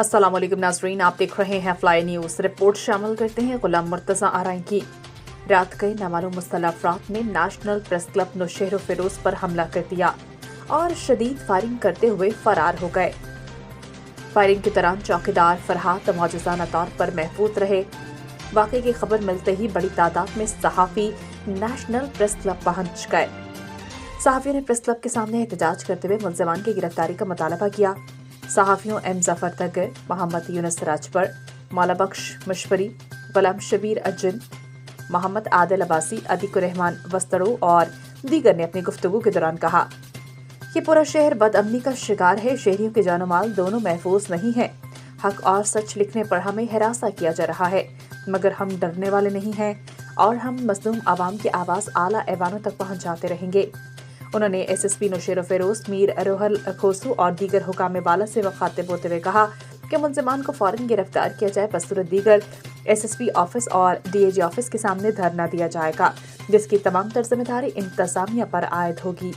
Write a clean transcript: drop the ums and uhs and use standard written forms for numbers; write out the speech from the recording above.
अस्सलाम वालेकुम नाजरीन, आप देख रहे हैं फ्लाई न्यूज़। रिपोर्ट शामिल करते हैं गुलाम मुर्तज़ा आरई की। रात गए नामालूम मुस्तला अफराद ने national press club Naushahro Feroze पर हमला कर दिया और शदीद फायरिंग करते हुए फरार हो गए। फायरिंग के दौरान चौकीदार फरहाद मौजूदाना तौर पर महफूज रहे। वाक़े की खबर मिलते ही बड़ी तादाद में सहाफ़ी नेशनल प्रेस क्लब पहुंच गए। सहाफ़ियों ने प्रेस क्लब के सामने एहतजाज करते हुए मुल्ज़िमान की गिरफ्तारी का मुतालबा किया। सहाफ़ियों एम जफर तगर, मोहम्मद यूनुस राजपर, मौला बख्श मुशफरी, गुलाम शबीर अज्जन, मोहम्मद आदिल अब्बासी, अतीक रहमान वस्तड़ो और दीगर ने अपनी गुफ्तगू के दौरान कहा कि पूरा शहर बदअमनी का शिकार है। शहरियों के जानो माल दोनों महफूज नहीं है। हक और सच लिखने पर हमें हिरासा किया जा रहा है, मगर हम डरने वाले नहीं हैं और हम मज़लूम आवाम की आवाज़ आला ऐवानों तक पहुँचाते रहेंगे। उन्होंने एसएसपी नौशहर फिरोज मीर रोहल खोसू और दीगर हुकाम बाला से मुखातिब होते हुए कहा कि मुल्ज़िमान को फौरन गिरफ्तार किया जाए। बसूरत दीगर एसएसपी ऑफिस और डीएजी ऑफिस के सामने धरना दिया जाएगा, जिसकी तमाम जिम्मेदारी इंतजामिया पर आयद होगी।